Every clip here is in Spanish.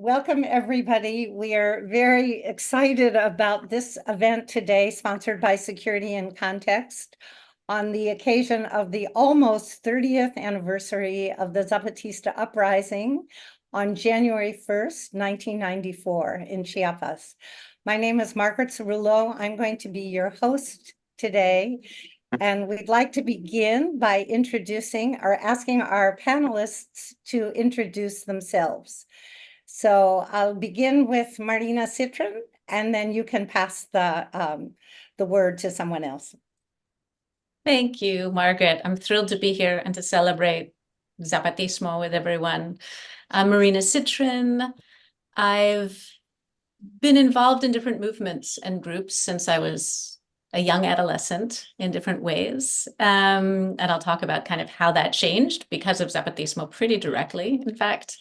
Welcome, everybody. We are very excited about this event today, sponsored by Security in Context, on the occasion of the almost 30th anniversary of the Zapatista uprising on January 1st, 1994 in Chiapas. My name is Margaret Cerullo. I'm going to be your host today. And we'd like to begin by introducing or asking our panelists to introduce themselves. So I'll begin with Marina Citrin, and then you can pass the word to someone else. Thank you, Margaret. I'm thrilled to be here and to celebrate Zapatismo with everyone. I'm Marina Citrin. I've been involved in different movements and groups since I was a young adolescent in different ways. And I'll talk about kind of how that changed because of Zapatismo pretty directly, in fact.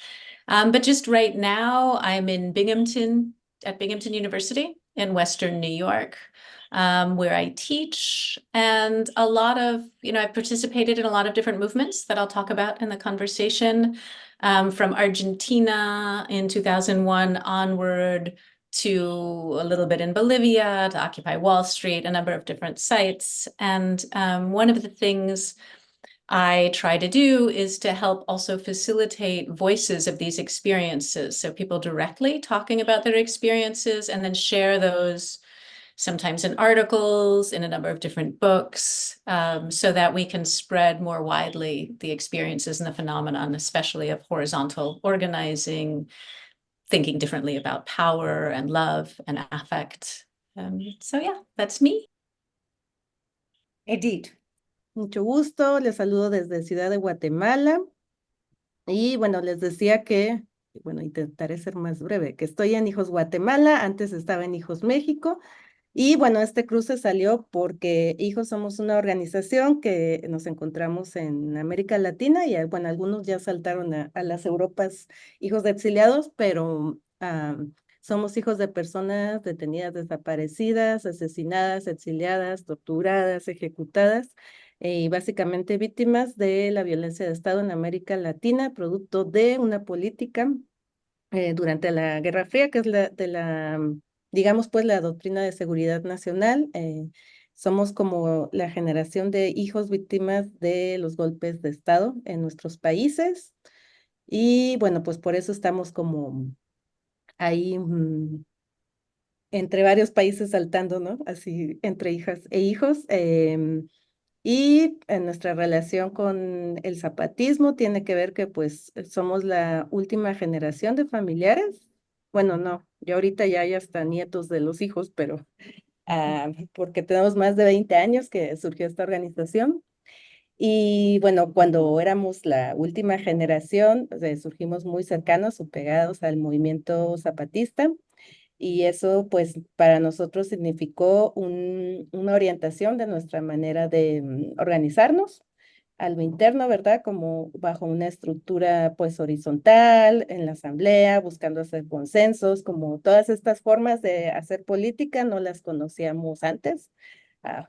But just right now, I'm in Binghamton, at Binghamton University in Western New York, where I teach. And I've participated in a lot of different movements that I'll talk about in the conversation, from Argentina in 2001 onward, to a little bit in Bolivia, to Occupy Wall Street, a number of different sites. And one of the things I try to do is to help also facilitate voices of these experiences. So people directly talking about their experiences and then share those sometimes in articles, in a number of different books, so that we can spread more widely the experiences and the phenomenon, especially of horizontal organizing, thinking differently about power and love and affect. So yeah, that's me. Edith. Mucho gusto, les saludo desde Ciudad de Guatemala y bueno, les decía que, bueno, intentaré ser más breve, que estoy en Hijos Guatemala, antes estaba en Hijos México y bueno, este cruce salió porque Hijos somos una organización que nos encontramos en América Latina y bueno, algunos ya saltaron a las Europas, hijos de exiliados, pero somos hijos de personas detenidas, desaparecidas, asesinadas, exiliadas, torturadas, ejecutadas y básicamente víctimas de la violencia de Estado en América Latina, producto de una política durante la Guerra Fría, que es digamos, pues la doctrina de seguridad nacional. Somos como la generación de hijos víctimas de los golpes de Estado en nuestros países. Y bueno, pues por eso estamos como ahí entre varios países saltando, ¿no? Así entre hijas e hijos. Y en nuestra relación con el zapatismo tiene que ver que pues somos la última generación de familiares. Bueno, no, yo ahorita ya hay hasta nietos de los hijos, pero porque tenemos más de 20 años que surgió esta organización. Y bueno, cuando éramos la última generación, surgimos muy cercanos o pegados al movimiento zapatista. Y eso, pues, para nosotros significó una orientación de nuestra manera de organizarnos a lo interno, ¿verdad? Como bajo una estructura, pues, horizontal, en la asamblea, buscando hacer consensos, como todas estas formas de hacer política no las conocíamos antes,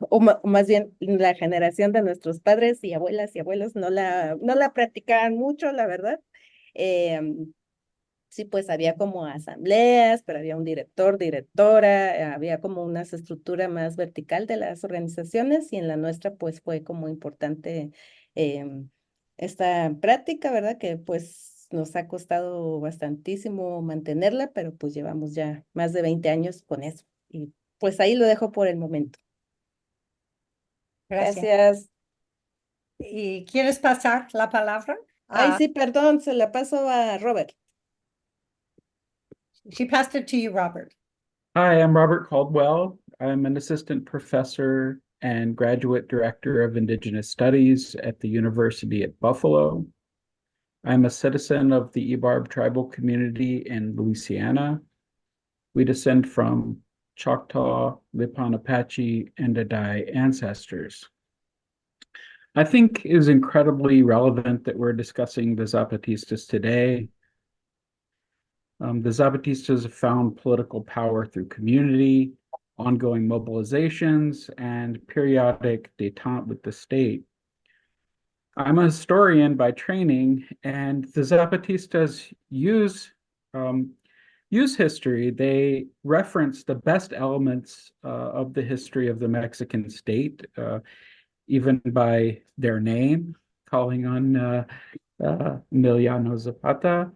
o más bien la generación de nuestros padres y abuelos no la practicaban mucho, la verdad. Sí, pues había como asambleas, pero había un director, directora, había como una estructura más vertical de las organizaciones y en la nuestra pues fue como importante esta práctica, ¿verdad? Que pues nos ha costado bastantísimo mantenerla, pero pues llevamos ya más de 20 años con eso. Y pues ahí lo dejo por el momento. Gracias. ¿Y quieres pasar la palabra? Ay, sí, perdón, se la paso a Robert. She passed it to you, Robert. Hi, I'm Robert Caldwell. I'm an assistant professor and graduate director of Indigenous Studies at the University at Buffalo. I'm a citizen of the Ibarb tribal community in Louisiana. We descend from Choctaw, Lipan Apache, and Adai ancestors. I think it is incredibly relevant that we're discussing the Zapatistas today. The Zapatistas have found political power through community, ongoing mobilizations, and periodic détente with the state. I'm a historian by training, and the Zapatistas use use history, they reference the best elements of the history of the Mexican state, even by their name, calling on Emiliano Zapata.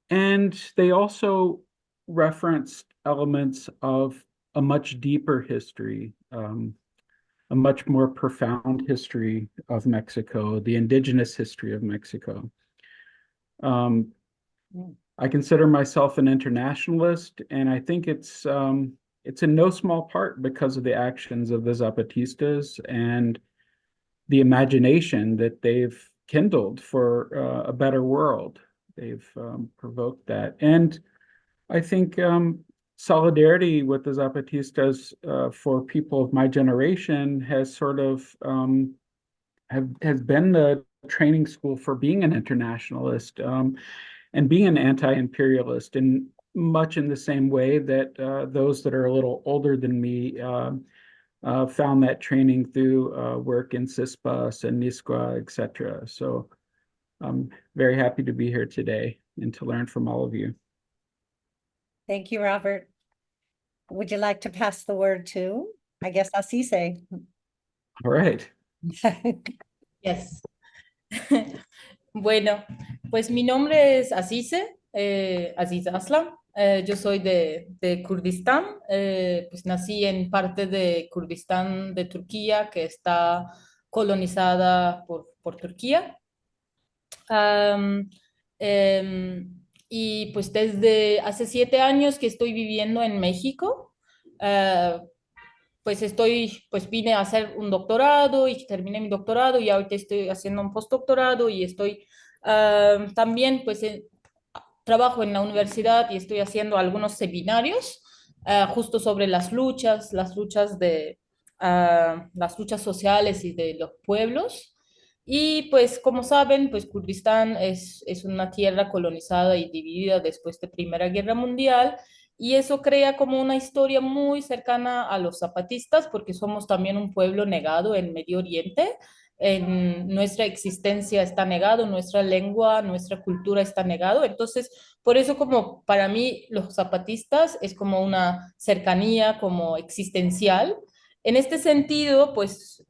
And they also referenced elements of a much deeper history, a much more profound history of Mexico, the indigenous history of Mexico. I consider myself an internationalist, and I think it's in no small part because of the actions of the Zapatistas and the imagination that they've kindled for a better world. They've provoked that. And I think solidarity with the Zapatistas for people of my generation has sort of has been the training school for being an internationalist and being an anti-imperialist, in much in the same way that those that are a little older than me found that training through work in CISPAS and NISQUA, etc. So I'm very happy to be here today and to learn from all of you. Thank you, Robert. Would you like to pass the word to, I guess, Asise? All right. Yes. Bueno, pues mi nombre es Azize, Aziz Aslam. Yo soy de Kurdistán. Pues nací en parte de Kurdistán de Turquía, que está colonizada por Turquía. Am, y pues desde hace 7 años que estoy viviendo en México. Pues vine a hacer un doctorado y terminé mi doctorado y ahorita estoy haciendo un postdoctorado y estoy también, pues, trabajo en la universidad y estoy haciendo algunos seminarios justo sobre las luchas las luchas sociales y de los pueblos. Y pues, como saben, pues Kurdistán es una tierra colonizada y dividida después de Primera Guerra Mundial. Y eso crea como una historia muy cercana a los zapatistas, porque somos también un pueblo negado en Medio Oriente. En nuestra existencia está negado, nuestra lengua, nuestra cultura está negado. Entonces, por eso como para mí los zapatistas es como una cercanía como existencial. En este sentido, pues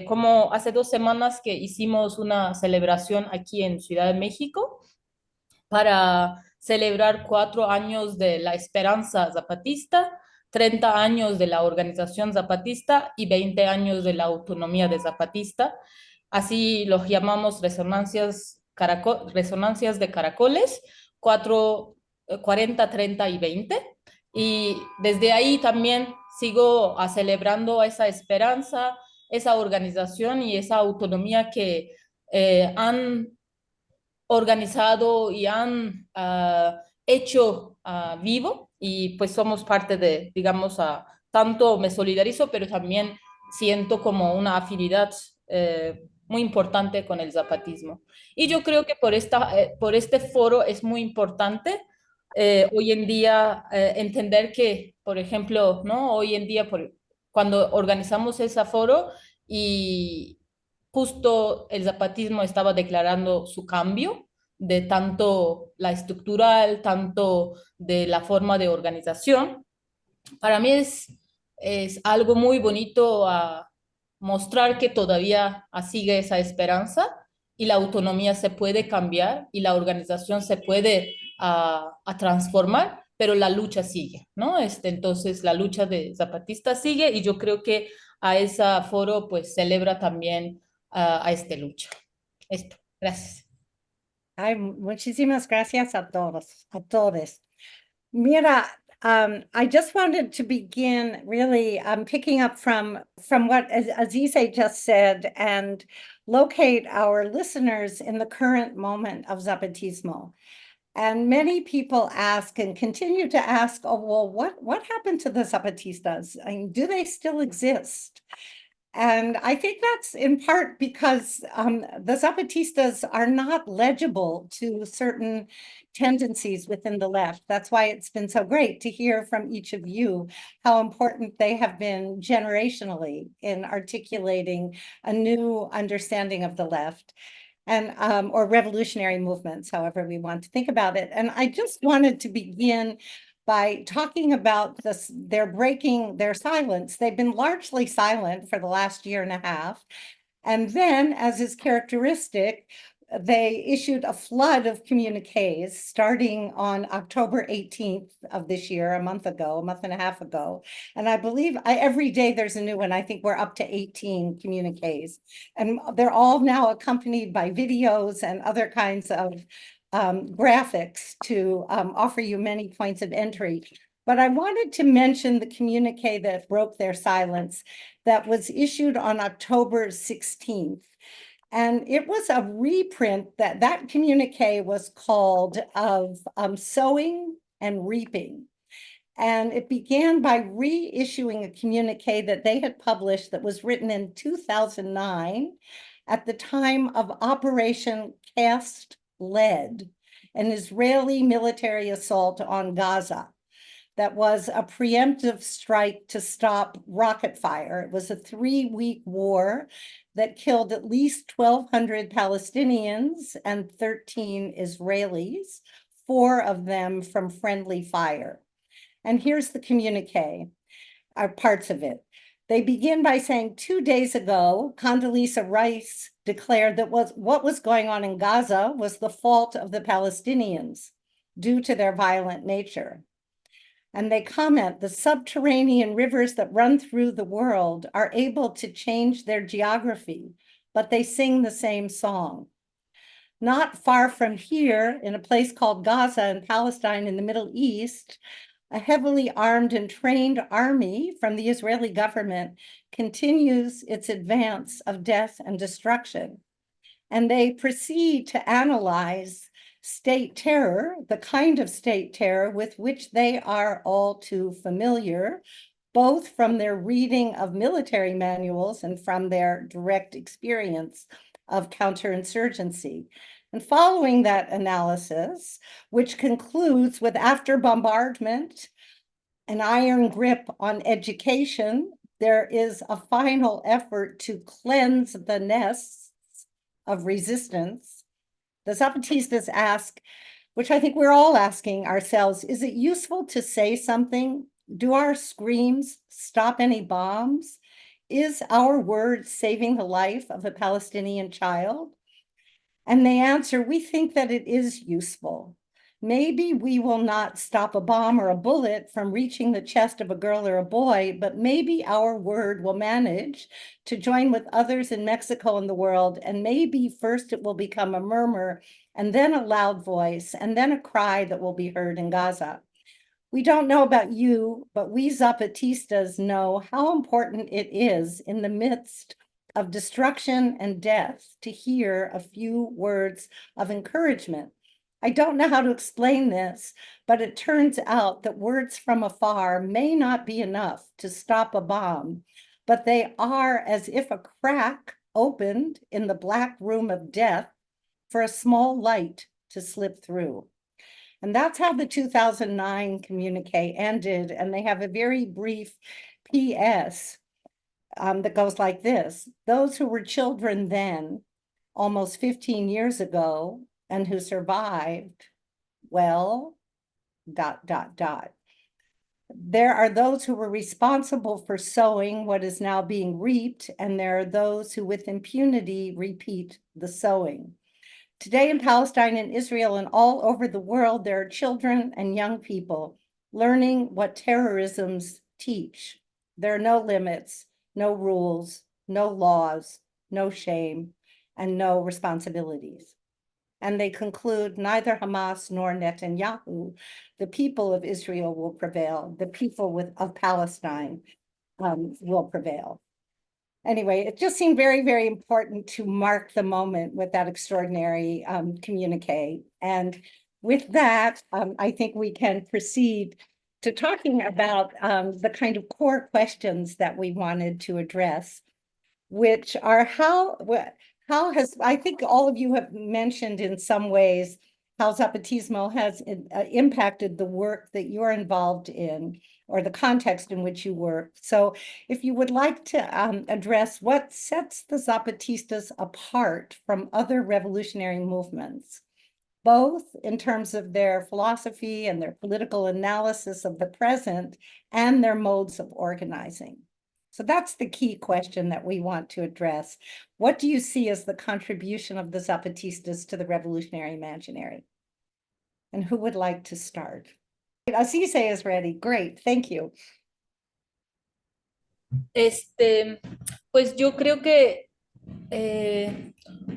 como hace 2 semanas que hicimos una celebración aquí en Ciudad de México para celebrar 4 años de la Esperanza Zapatista, 30 años de la Organización Zapatista y 20 años de la Autonomía de Zapatista. Así los llamamos resonancias de caracoles, 40, 30 y 20. Y desde ahí también sigo celebrando esa esperanza, esa organización y esa autonomía que han organizado y han hecho vivo, y pues somos parte de, digamos, tanto me solidarizo, pero también siento como una afinidad muy importante con el zapatismo. Y yo creo que por este foro es muy importante hoy en día entender que, por ejemplo, ¿no? Hoy en día, cuando organizamos ese foro y justo el zapatismo estaba declarando su cambio de tanto la estructural, tanto de la forma de organización. Para mí es algo muy bonito a mostrar que todavía sigue esa esperanza y la autonomía se puede cambiar y la organización se puede transformar, pero la lucha sigue, ¿no? Entonces, la lucha de zapatistas sigue y yo creo que a ese foro pues celebra también a esta lucha. Esto, gracias. Ay, muchísimas gracias a todos, a todos. Mira, I just wanted to begin really picking up from what Azize just said and locate our listeners in the current moment of Zapatismo. And many people ask and continue to ask, oh, well, what happened to the Zapatistas? I mean, do they still exist? And I think that's in part because the Zapatistas are not legible to certain tendencies within the left. That's why it's been so great to hear from each of you how important they have been generationally in articulating a new understanding of the left. and or revolutionary movements, however we want to think about it. And I just wanted to begin by talking about this, they're breaking their silence. They've been largely silent for the last year and a half. And then, as is characteristic, they issued a flood of communiques starting on October 18th of this year, a month and a half ago. And I believe every day there's a new one. I think we're up to 18 communiques. And they're all now accompanied by videos and other kinds of graphics to offer you many points of entry. But I wanted to mention the communique that broke their silence that was issued on October 16th. And it was a reprint that communique was called of Sowing and Reaping. And it began by reissuing a communique that they had published that was written in 2009 at the time of Operation Cast Lead, an Israeli military assault on Gaza. That was a preemptive strike to stop rocket fire. It was a 3-week war that killed at least 1,200 Palestinians and 13 Israelis, 4 of them from friendly fire. And here's the communique, parts of it. They begin by saying 2 days ago, Condoleezza Rice declared that what was going on in Gaza was the fault of the Palestinians due to their violent nature. And they comment, the subterranean rivers that run through the world are able to change their geography, but they sing the same song. Not far from here, in a place called Gaza in Palestine in the Middle East, a heavily armed and trained army from the Israeli government continues its advance of death and destruction. And they proceed to analyze state terror, the kind of state terror with which they are all too familiar, both from their reading of military manuals and from their direct experience of counterinsurgency. And following that analysis, which concludes with after bombardment, an iron grip on education, there is a final effort to cleanse the nests of resistance. The Zapatistas ask, which I think we're all asking ourselves, is it useful to say something? Do our screams stop any bombs? Is our word saving the life of a Palestinian child? And they answer, we think that it is useful. Maybe we will not stop a bomb or a bullet from reaching the chest of a girl or a boy, but maybe our word will manage to join with others in Mexico and the world. And maybe first it will become a murmur, and then a loud voice, and then a cry that will be heard in Gaza. We don't know about you, but we Zapatistas know how important it is in the midst of destruction and death to hear a few words of encouragement. I don't know how to explain this, but it turns out that words from afar may not be enough to stop a bomb, but they are as if a crack opened in the black room of death for a small light to slip through. And that's how the 2009 communique ended. And they have a very brief PS that goes like this. Those who were children then, almost 15 years ago, and who survived, well, ... There are those who were responsible for sowing what is now being reaped, and there are those who with impunity repeat the sowing. Today in Palestine and Israel and all over the world, there are children and young people learning what terrorisms teach. There are no limits, no rules, no laws, no shame, and no responsibilities. And they conclude, neither Hamas nor Netanyahu, the people of Israel will prevail. The people of Palestine will prevail. Anyway, it just seemed very, very important to mark the moment with that extraordinary communique. And with that, I think we can proceed to talking about the kind of core questions that we wanted to address, which are how has, I think all of you have mentioned in some ways how Zapatismo has impacted the work that you're involved in, or the context in which you work. So if you would like to address what sets the Zapatistas apart from other revolutionary movements, both in terms of their philosophy and their political analysis of the present and their modes of organizing. So that's the key question that we want to address. What do you see as the contribution of the Zapatistas to the revolutionary imaginary? And who would like to start? Asise is ready. Great, thank you. Pues yo creo que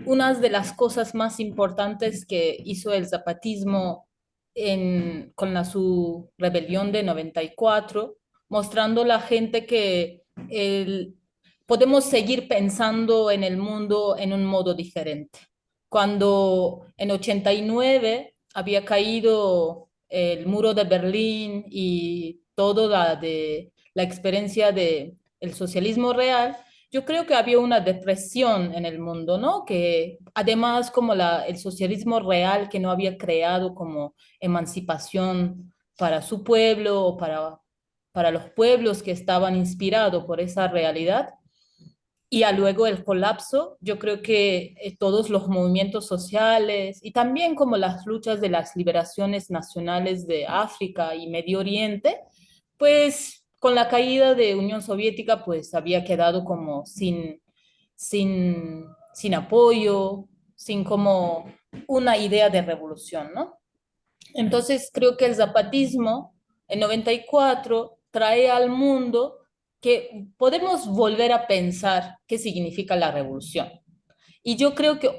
una de las cosas más importantes que hizo el zapatismo con su rebelión de 94, mostrando a la gente que podemos seguir pensando en el mundo en un modo diferente. Cuando en 89 había caído el muro de Berlín y toda la experiencia del socialismo real, yo creo que había una depresión en el mundo, ¿no? Que además como el socialismo real que no había creado como emancipación para su pueblo o para los pueblos que estaban inspirados por esa realidad. Y luego el colapso, yo creo que todos los movimientos sociales y también como las luchas de las liberaciones nacionales de África y Medio Oriente, pues con la caída de Unión Soviética, pues había quedado como sin apoyo, sin como una idea de revolución, ¿no? Entonces creo que el zapatismo en 94 trae al mundo que podemos volver a pensar qué significa la revolución. Y yo creo que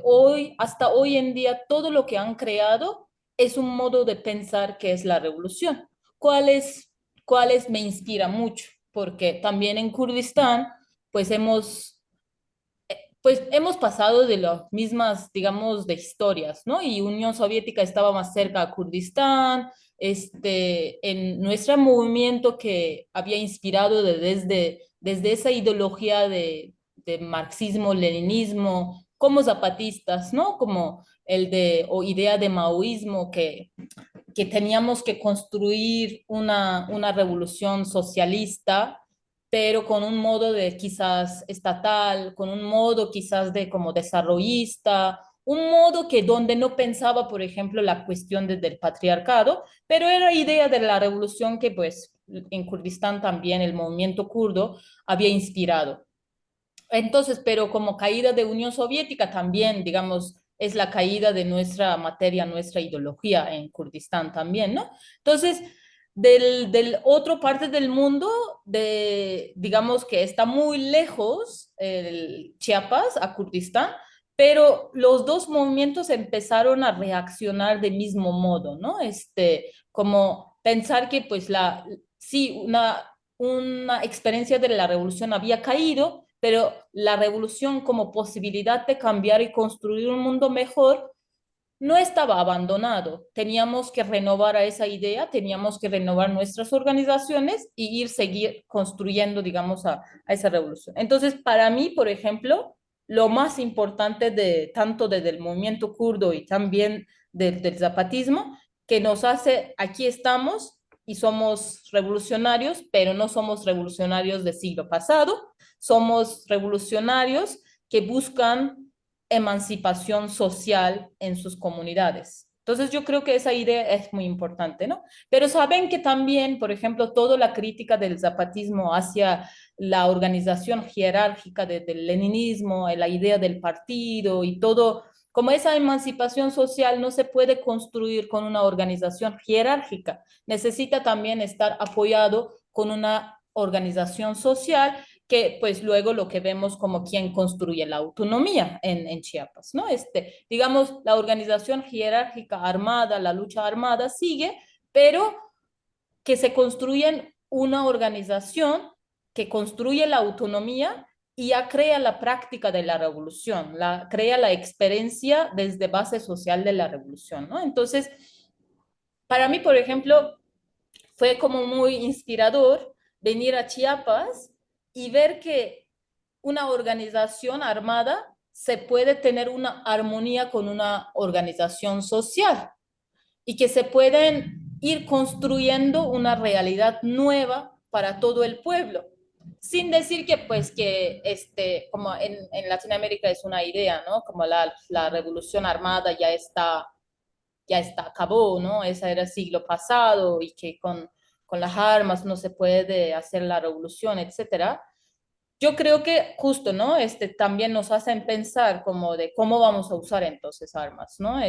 hasta hoy en día, todo lo que han creado es un modo de pensar que es la revolución. ¿Cuáles me inspira mucho? Porque también en Kurdistán, pues hemos pasado de las mismas, digamos, de historias, ¿no? Y Unión Soviética estaba más cerca a Kurdistán, en nuestro movimiento que había inspirado desde esa ideología de marxismo-leninismo, como zapatistas, ¿no? Como o idea de maoísmo que teníamos que construir una revolución socialista, pero con un modo de quizás estatal, con un modo quizás de como desarrollista, un modo que donde no pensaba, por ejemplo, la cuestión del patriarcado, pero era idea de la revolución que pues en Kurdistán también el movimiento kurdo había inspirado. Entonces, pero como caída de Unión Soviética también, digamos, es la caída de nuestra materia, nuestra ideología en Kurdistán también, ¿no? Entonces, del otro parte del mundo, digamos que está muy lejos, el Chiapas a Kurdistán, pero los dos movimientos empezaron a reaccionar del mismo modo, ¿no? Como pensar que pues sí, una experiencia de la revolución había caído, pero la revolución como posibilidad de cambiar y construir un mundo mejor no estaba abandonado. Teníamos que renovar a esa idea, teníamos que renovar nuestras organizaciones y seguir construyendo, digamos, a esa revolución. Entonces, para mí, por ejemplo, lo más importante tanto desde el movimiento kurdo y también del zapatismo, que nos hace, aquí estamos y somos revolucionarios, pero no somos revolucionarios del siglo pasado, somos revolucionarios que buscan emancipación social en sus comunidades. Entonces yo creo que esa idea es muy importante, ¿no? Pero saben que también, por ejemplo, toda la crítica del zapatismo hacia la organización jerárquica del leninismo, la idea del partido y todo, como esa emancipación social no se puede construir con una organización jerárquica, necesita también estar apoyado con una organización social que pues luego lo que vemos como quien construye la autonomía en Chiapas, ¿no? Digamos, la organización jerárquica armada, la lucha armada sigue, pero que se construye una organización que construye la autonomía y ya crea la práctica de la revolución, crea la experiencia desde base social de la revolución, ¿no? Entonces, para mí, por ejemplo, fue como muy inspirador venir a Chiapas y ver que una organización armada se puede tener una armonía con una organización social y que se pueden ir construyendo una realidad nueva para todo el pueblo. Sin decir que, pues, que como en Latinoamérica es una idea, ¿no? Como la revolución armada acabó, ¿no? Esa era el siglo pasado y que con las armas no se puede hacer la revolución, etcétera. Yo creo que justo, ¿no? También nos hacen pensar como de cómo vamos a usar entonces armas, ¿no?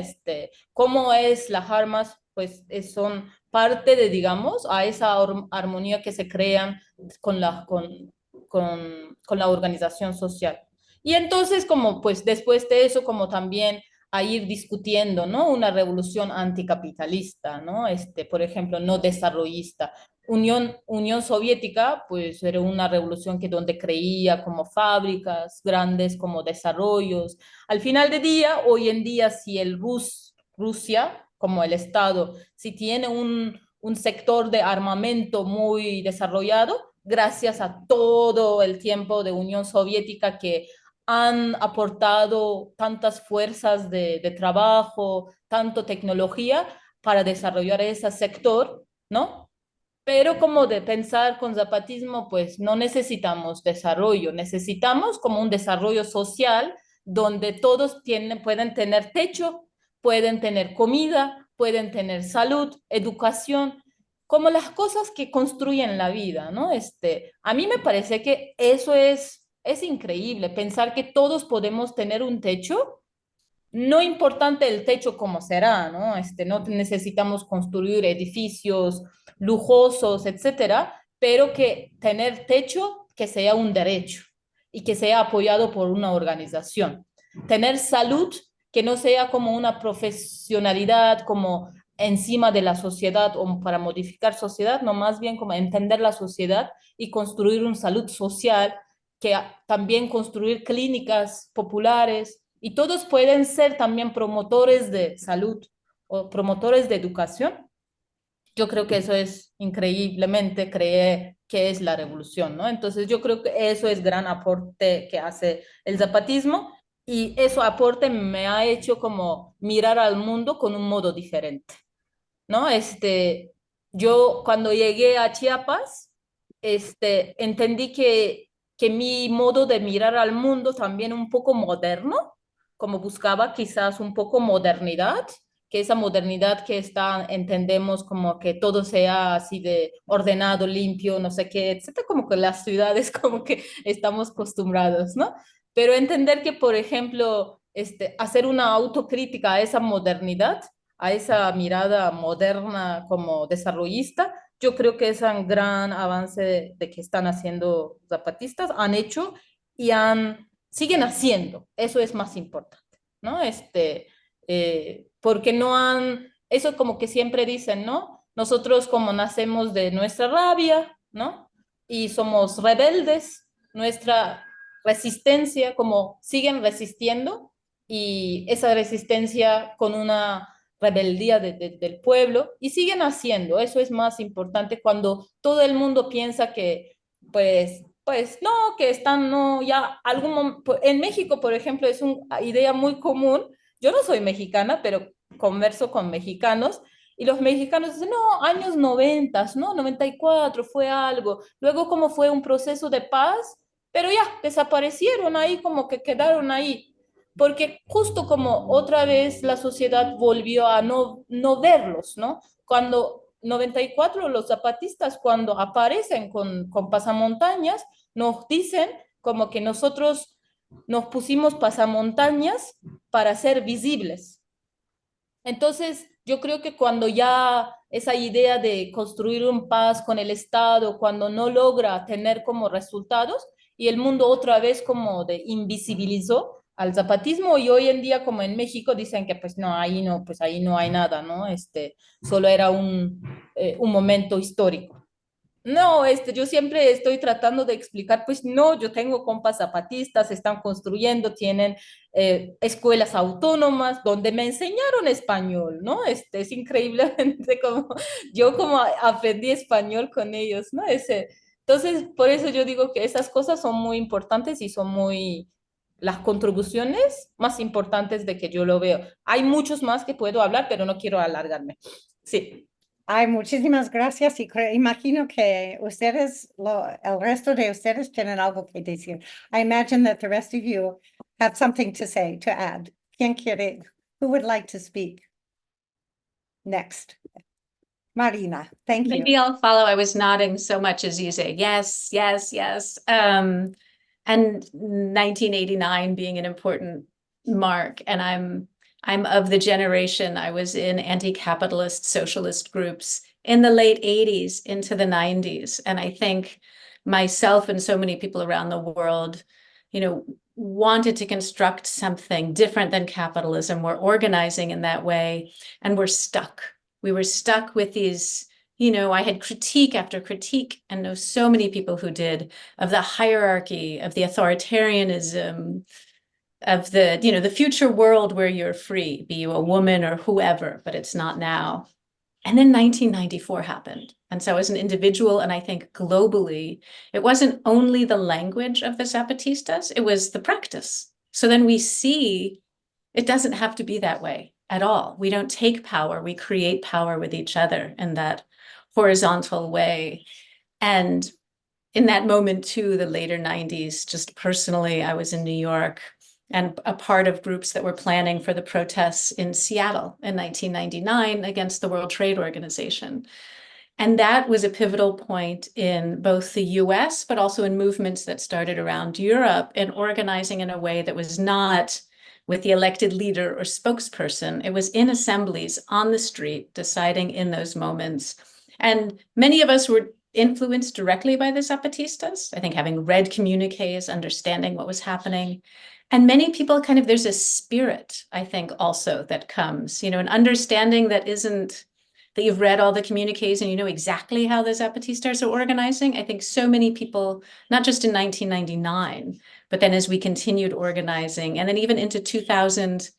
Cómo es las armas, pues son parte de, digamos, a esa armonía que se crean con la organización social. Y entonces, como pues después de eso, como también a ir discutiendo, ¿no? Una revolución anticapitalista, ¿no? Por ejemplo, no desarrollista. Unión Soviética, pues era una revolución que donde creía como fábricas grandes, como desarrollos. Al final de día, hoy en día, si Rusia, como el Estado, si tiene un sector de armamento muy desarrollado, gracias a todo el tiempo de Unión Soviética que han aportado tantas fuerzas de trabajo, tanto tecnología para desarrollar ese sector, ¿no? Pero como de pensar con zapatismo, pues no necesitamos desarrollo, necesitamos como un desarrollo social donde todos pueden tener techo, pueden tener comida, pueden tener salud, educación, como las cosas que construyen la vida, ¿no? A mí me parece que eso es increíble, pensar que todos podemos tener un techo, no importante el techo como será, ¿no? No necesitamos construir edificios lujosos, etcétera, pero que tener techo que sea un derecho y que sea apoyado por una organización. Tener salud que no sea como una profesionalidad, como encima de la sociedad o para modificar sociedad, no más bien como entender la sociedad y construir una salud social, que también construir clínicas populares, y todos pueden ser también promotores de salud o promotores de educación. Yo creo que eso es increíblemente, cree que es la revolución, ¿no? Entonces yo creo que eso es gran aporte que hace el zapatismo y eso aporte me ha hecho como mirar al mundo con un modo diferente, ¿no? Yo cuando llegué a Chiapas, entendí que mi modo de mirar al mundo también un poco moderno, como buscaba quizás un poco modernidad, que esa modernidad que entendemos como que todo sea así de ordenado, limpio, no sé qué, etcétera, como que las ciudades como que estamos acostumbrados, ¿no? Pero entender que, por ejemplo, hacer una autocrítica a esa modernidad, a esa mirada moderna como desarrollista, yo creo que es un gran avance de que están haciendo zapatistas, han hecho y siguen haciendo, eso es más importante, ¿no? Porque no han, eso como que siempre dicen, ¿no? Nosotros como nacemos de nuestra rabia, ¿no? Y somos rebeldes, nuestra resistencia, como siguen resistiendo y esa resistencia con una rebeldía del pueblo y siguen haciendo. Eso es más importante cuando todo el mundo piensa que, pues no, que están, no, ya en México, por ejemplo, es una idea muy común. Yo no soy mexicana, pero converso con mexicanos y los mexicanos dicen, no, años 90, ¿no? 94 fue algo. Luego como fue un proceso de paz, pero ya desaparecieron ahí, como que quedaron ahí porque justo como otra vez la sociedad volvió a no verlos, ¿no? Cuando 94 los zapatistas, cuando aparecen con pasamontañas, nos dicen como que nosotros nos pusimos pasamontañas para ser visibles. Entonces, yo creo que cuando ya esa idea de construir un paz con el Estado, cuando no logra tener como resultados y el mundo otra vez como de invisibilizó al zapatismo y hoy en día como en México dicen que pues ahí no hay nada, ¿no? Solo era un momento histórico. No, yo siempre estoy tratando de explicar, pues no, yo tengo compas zapatistas, están construyendo, tienen escuelas autónomas donde me enseñaron español, ¿no? Es increíblemente como yo como aprendí español con ellos, ¿no? Entonces, por eso yo digo que esas cosas son muy importantes y son muy las contribuciones más importantes de que yo lo veo. Hay muchos más que puedo hablar, pero no quiero alargarme. Sí. Ay, muchísimas gracias y imagino que ustedes, el resto de ustedes tienen algo que decir. I imagine that the rest of you have something to say, to add. ¿Quién quiere? Who would like to speak? Next. Marina, thank you. Maybe I'll follow. I was nodding so much as you say, yes, yes, yes. And 1989 being an important mark. And I'm of the generation, I was in anti-capitalist socialist groups in the late 80s into the 90s. And I think myself and so many people around the world, wanted to construct something different than capitalism. We're organizing in that way, and we're stuck. We were stuck with these, I had critique after critique, and know so many people who did, of the hierarchy, of the authoritarianism, of the future world where you're free, be you a woman or whoever, but it's not now. And then 1994 happened. And so as an individual, and I think globally, it wasn't only the language of the Zapatistas, it was the practice. So then we see it doesn't have to be that way at all. We don't take power, we create power with each other in that horizontal way. And in that moment too, the later 90s, just personally, I was in New York and a part of groups that were planning for the protests in Seattle in 1999 against the World Trade Organization. And that was a pivotal point in both the US, but also in movements that started around Europe, in organizing in a way that was not with the elected leader or spokesperson. It was in assemblies on the street, deciding in those moments. And many of us were influenced directly by the Zapatistas, I think having read communiques, understanding what was happening. And many people there's a spirit, I think, also that comes, an understanding that isn't that you've read all the communiques and you know exactly how the Zapatistas are organizing. I think so many people, not just in 1999, but then as we continued organizing, and then even into 2000,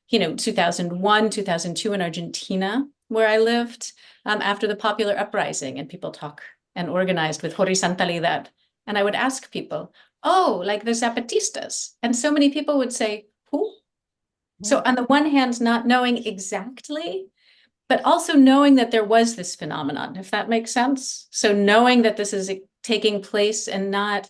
2001, 2002 in Argentina, where I lived, after the popular uprising, and people talk and organized with Horizontalidad. And I would ask people, oh, like the Zapatistas. And so many people would say, who? So on the one hand, not knowing exactly, but also knowing that there was this phenomenon, if that makes sense. So knowing that this is taking place and not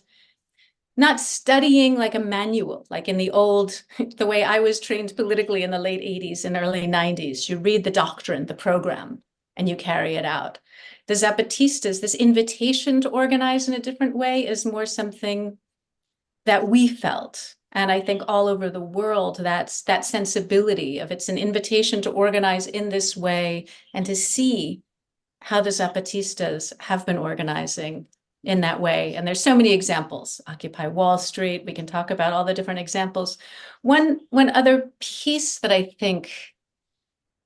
studying like a manual, like in the old, the way I was trained politically in the late 80s and early 90s, you read the doctrine, the program, and you carry it out. The Zapatistas, this invitation to organize in a different way, is more something that we felt. And I think all over the world, that's that sensibility of it's an invitation to organize in this way and to see how the Zapatistas have been organizing in that way. And there's so many examples. Occupy Wall Street, we can talk about all the different examples. One other piece that I think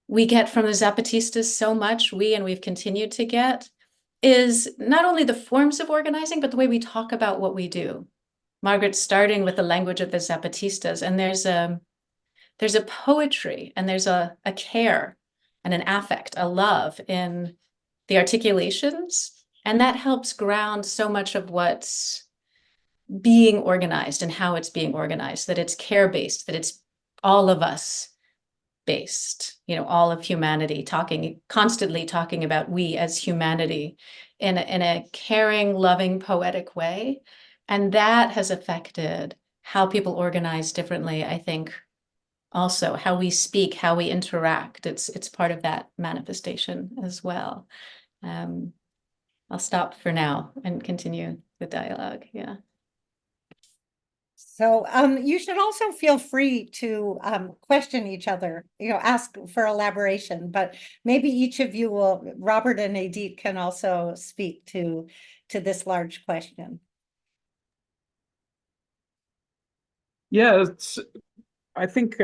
we get from the Zapatistas so much, we've continued to get, is not only the forms of organizing, but the way we talk about what we do. Margaret, starting with the language of the Zapatistas, and there's a poetry and there's a care and an affect, a love in the articulations, and that helps ground so much of what's being organized and how it's being organized, that it's care-based, that it's all of us based, all of humanity, constantly talking about we as humanity in a caring, loving, poetic way. And that has affected how people organize differently, I think, also how we speak, how we interact. It's part of that manifestation as well. I'll stop for now and continue the dialogue. Yeah. So you should also feel free to question each other, ask for elaboration, but maybe each of you will, Robert and Edith can also speak to this large question. Yeah, I think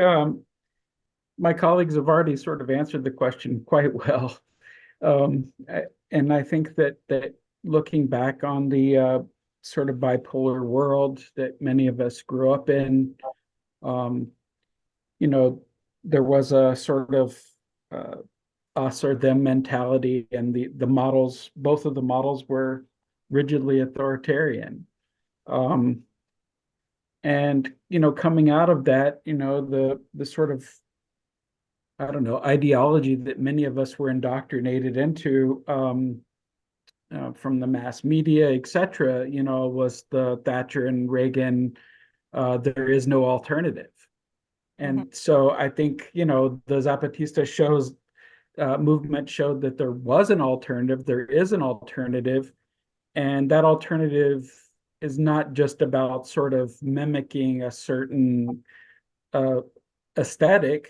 my colleagues have already sort of answered the question quite well. And I think that looking back on the sort of bipolar world that many of us grew up in, there was a sort of us or them mentality, and the models, both of the models were rigidly authoritarian. And coming out of that, the sort of I don't know, ideology that many of us were indoctrinated into from the mass media, et cetera, was the Thatcher and Reagan, there is no alternative. And so I think, the Zapatista movement showed that there was an alternative, there is an alternative, and that alternative is not just about sort of mimicking a certain aesthetic,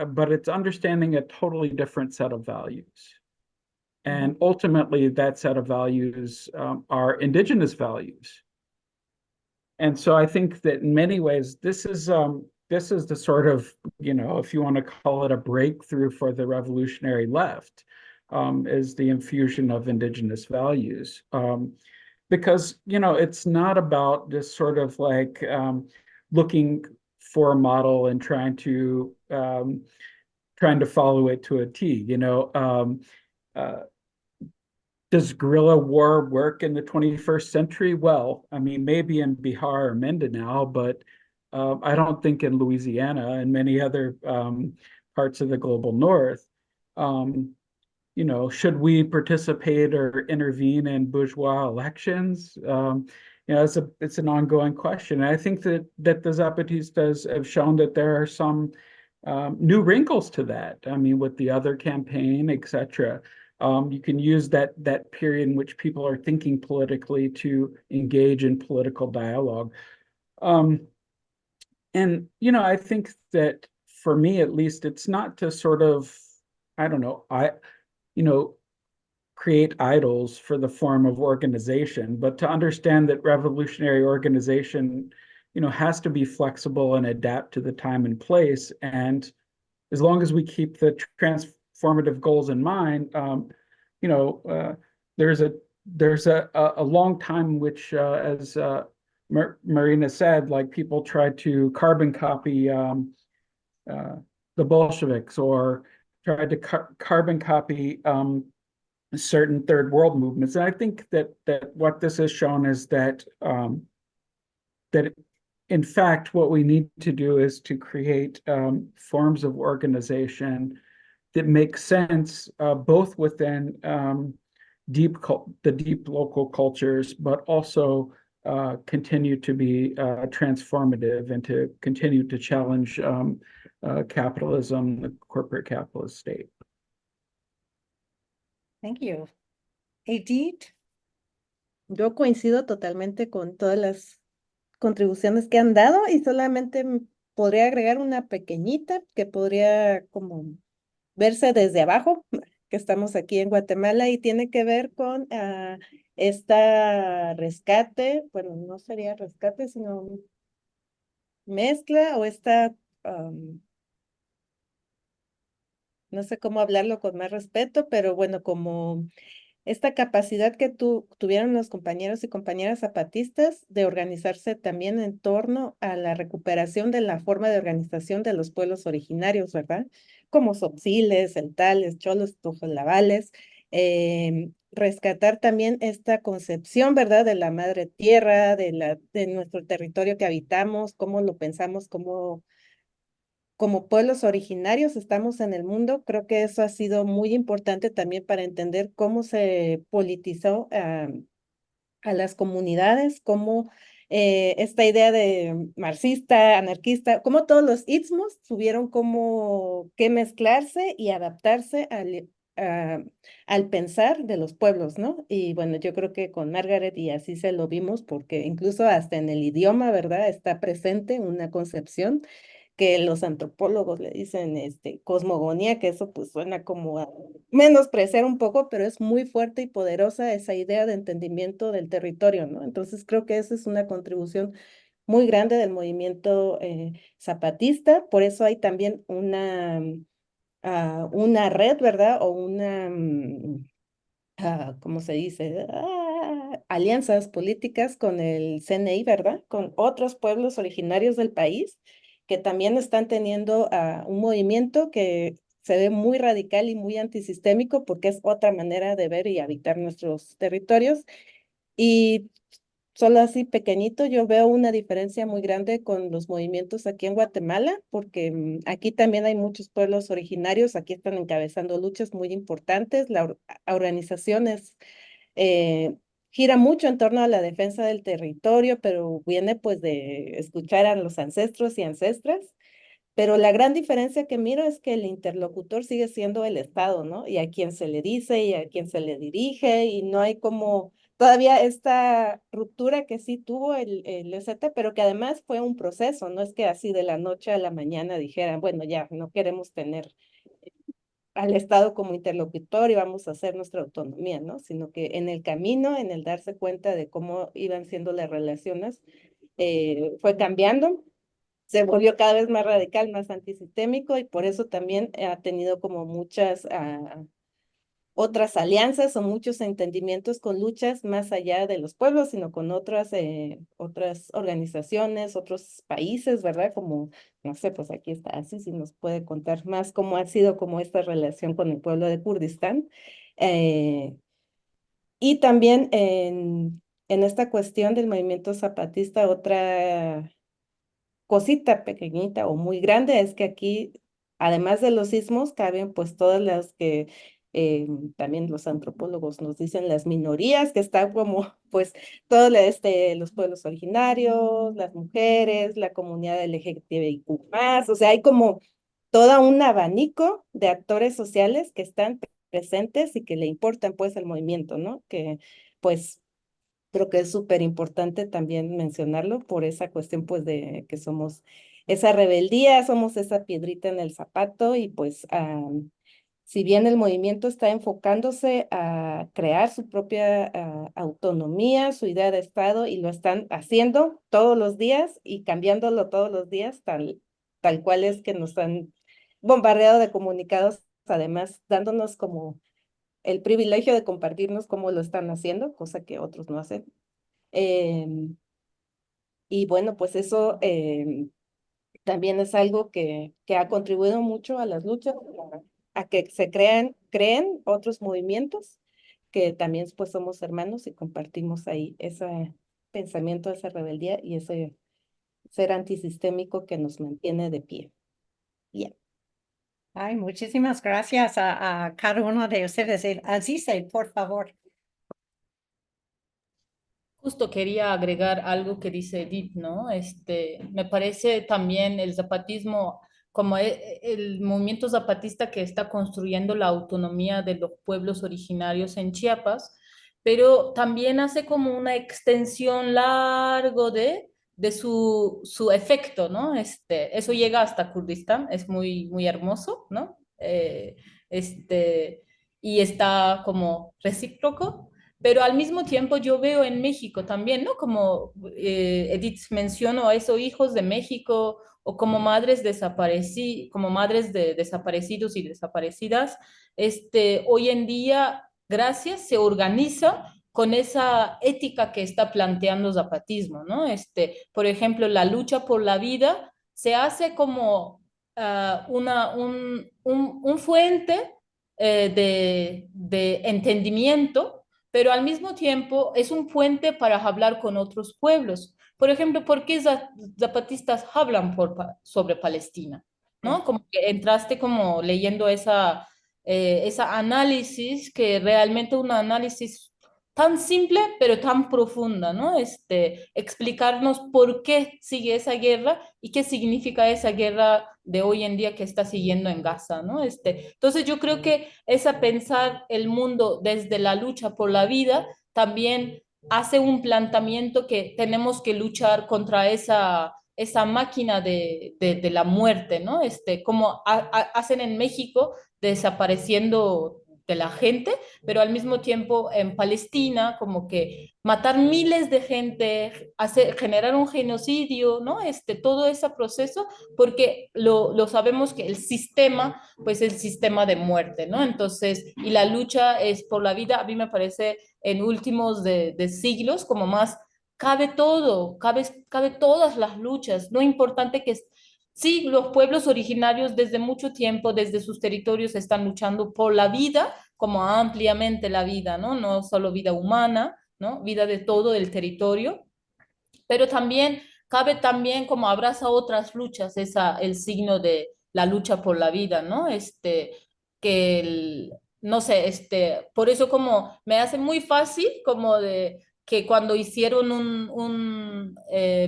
but it's understanding a totally different set of values. And ultimately, that set of values are indigenous values. And so I think that in many ways, this is the sort of, if you want to call it a breakthrough for the revolutionary left, is the infusion of indigenous values. Because, it's not about just sort of like looking for a model and trying to follow it to a T. Does guerrilla war work in the 21st century? Well, I mean, maybe in Bihar or Mindanao, but I don't think in Louisiana and many other parts of the global north. Should we participate or intervene in bourgeois elections? It's an ongoing question. And I think that the Zapatistas have shown that there are some new wrinkles to that. I mean, with the other campaign, et cetera. You can use that period in which people are thinking politically to engage in political dialogue. And, I think that for me, at least, it's not to sort of, I don't know, create idols for the form of organization, but to understand that revolutionary organization, has to be flexible and adapt to the time and place. And as long as we keep the transformative goals in mind, there's a long time which, as Marina said, like people tried to carbon copy the Bolsheviks or tried to carbon copy certain third world movements. And I think that what this has shown is that in fact, what we need to do is to create forms of organization that make sense both within the deep local cultures, but also continue to be transformative and to continue to challenge capitalism, the corporate capitalist state. Thank you. Edith? Yo coincido totalmente con todas las contribuciones que han dado y solamente podría agregar una pequeñita que podría como verse desde abajo, que estamos aquí en Guatemala y tiene que ver con esta rescate, bueno, no sería rescate, sino mezcla o esta, no sé cómo hablarlo con más respeto, pero bueno, como esta capacidad que tuvieron los compañeros y compañeras zapatistas de organizarse también en torno a la recuperación de la forma de organización de los pueblos originarios, ¿verdad? Como Tzotziles, Celtales, Cholos, Tojolabales, rescatar también esta concepción, ¿verdad? De la madre tierra, de nuestro territorio que habitamos, cómo lo pensamos, como pueblos originarios estamos en el mundo. Creo que eso ha sido muy importante también para entender cómo se politizó a las comunidades, cómo esta idea de marxista, anarquista, cómo todos los istmos tuvieron como que mezclarse y adaptarse al pensar de los pueblos, ¿no? Y bueno, yo creo que con Margaret y así se lo vimos, porque incluso hasta en el idioma, ¿verdad? Está presente una concepción que los antropólogos le dicen cosmogonía, que eso pues suena como a menospreciar un poco, pero es muy fuerte y poderosa esa idea de entendimiento del territorio, ¿no? Entonces creo que esa es una contribución muy grande del movimiento zapatista, por eso hay también una red, ¿verdad? O ¿cómo se dice? Alianzas políticas con el CNI, ¿verdad? Con otros pueblos originarios del país que también están teniendo un movimiento que se ve muy radical y muy antisistémico porque es otra manera de ver y habitar nuestros territorios. Y solo así pequeñito, yo veo una diferencia muy grande con los movimientos aquí en Guatemala, porque aquí también hay muchos pueblos originarios, aquí están encabezando luchas muy importantes, organización eh, gira mucho en torno a la defensa del territorio, pero viene pues de escuchar a los ancestros y ancestras. Pero la gran diferencia que miro es que el interlocutor sigue siendo el Estado, ¿no? Y a quien se le dice y a quien se le dirige, y no hay como todavía esta ruptura que sí tuvo el ECT, pero que además fue un proceso, no es que así de la noche a la mañana dijeran, bueno, ya no queremos tener al Estado como interlocutor y vamos a hacer nuestra autonomía, ¿no? Sino que en el camino, en el darse cuenta de cómo iban siendo las relaciones, fue cambiando, se volvió cada vez más radical, más antisistémico y por eso también ha tenido como muchas otras alianzas o muchos entendimientos con luchas más allá de los pueblos, sino con otras organizaciones, otros países, ¿verdad? Como, no sé, pues aquí está así, si nos puede contar más cómo ha sido como esta relación con el pueblo de Kurdistán. Eh, y también en esta cuestión del movimiento zapatista, otra cosita pequeñita o muy grande es que aquí, además de los sismos, caben pues todas las que también los antropólogos nos dicen las minorías, que están como pues todos los pueblos originarios, las mujeres, la comunidad LGTBIQ+, o sea, hay como todo un abanico de actores sociales que están presentes y que le importan pues el movimiento, ¿no? Que pues creo que es súper importante también mencionarlo por esa cuestión, pues, de que somos esa rebeldía, somos esa piedrita en el zapato y pues, si bien el movimiento está enfocándose a crear su propia autonomía, su idea de Estado y lo están haciendo todos los días y cambiándolo todos los días, tal cual es que nos han bombardeado de comunicados, además dándonos como el privilegio de compartirnos cómo lo están haciendo, cosa que otros no hacen. Y bueno, pues eso también es algo que ha contribuido mucho a las luchas, a que se creen otros movimientos, que también pues somos hermanos y compartimos ahí ese pensamiento, esa rebeldía y ese ser antisistémico que nos mantiene de pie. Bien. Ay, muchísimas gracias a cada uno de ustedes. Azize, por favor. Justo quería agregar algo que dice Edith, ¿no? Me parece también el zapatismo como el movimiento zapatista que está construyendo la autonomía de los pueblos originarios en Chiapas, pero también hace como una extensión largo de su efecto, ¿no? Eso llega hasta Kurdistán, es muy, muy hermoso, ¿no? Y está como recíproco. Pero al mismo tiempo yo veo en México también, ¿no? Como Edith mencionó a esos hijos de México o como madres como madres de desaparecidos y desaparecidas, hoy en día, gracias, se organiza con esa ética que está planteando Zapatismo, ¿no? Por ejemplo, la lucha por la vida se hace como un fuente de entendimiento, pero al mismo tiempo es un puente para hablar con otros pueblos. Por ejemplo, ¿por qué zapatistas hablan sobre Palestina? ¿No? Como que entraste como leyendo esa análisis, que realmente un análisis tan simple, pero tan profunda, ¿no? Explicarnos por qué sigue esa guerra y qué significa esa guerra de hoy en día que está siguiendo en Gaza, ¿no? Entonces yo creo que esa pensar el mundo desde la lucha por la vida también hace un planteamiento que tenemos que luchar contra esa máquina de la muerte, ¿no? Como hacen en México, desapareciendo de la gente, pero al mismo tiempo en Palestina, como que matar miles de gente, generar un genocidio, ¿no? Todo ese proceso, porque lo sabemos que el sistema, pues el sistema de muerte, ¿no? Entonces, y la lucha es por la vida, a mí me parece en últimos de siglos como más cabe todo, cabe todas las luchas, no importante que sí, los pueblos originarios desde mucho tiempo, desde sus territorios, están luchando por la vida, como ampliamente la vida, ¿no? No solo vida humana, ¿no? Vida de todo el territorio, pero también cabe también como abraza otras luchas, el signo de la lucha por la vida, ¿no? No sé, por eso como me hace muy fácil como de que cuando hicieron un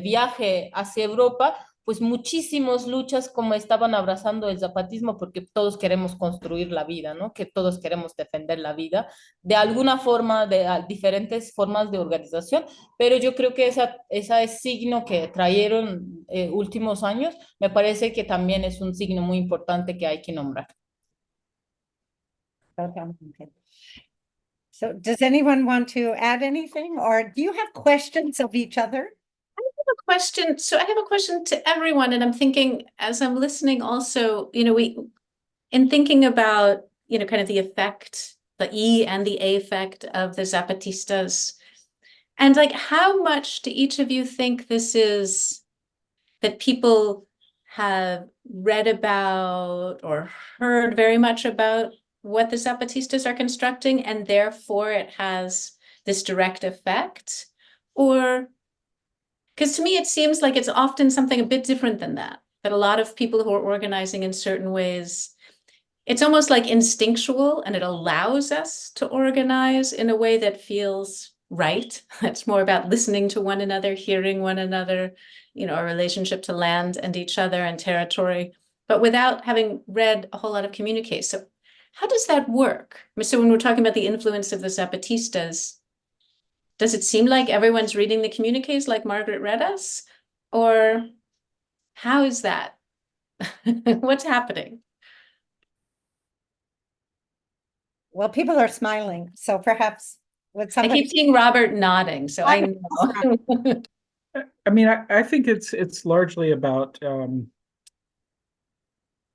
viaje hacia Europa, pues muchísimas luchas como estaban abrazando el zapatismo porque todos queremos construir la vida, ¿no? Que todos queremos defender la vida de alguna forma, diferentes formas de organización, pero yo creo que esa es signo que trajeron últimos años, me parece que también es un signo muy importante que hay que nombrar. Totalmente. So does anyone want to add anything, or do you have questions of each other? Question. So I have a question to everyone, and I'm thinking as I'm listening also, in thinking about, kind of the effect, the E and the A effect of the Zapatistas, and like how much do each of you think this is that people have read about or heard very much about what the Zapatistas are constructing, and therefore it has this direct effect? Or because to me, it seems like it's often something a bit different than that a lot of people who are organizing in certain ways, it's almost like instinctual and it allows us to organize in a way that feels right. It's more about listening to one another, hearing one another, our relationship to land and each other and territory, but without having read a whole lot of communiques. So how does that work? So when we're talking about the influence of the Zapatistas, does it seem like everyone's reading the communiques like Margaret read us? Or how is that? What's happening? Well, people are smiling, so perhaps would I somebody? keep seeing Robert nodding, so I know. I mean, I think it's largely about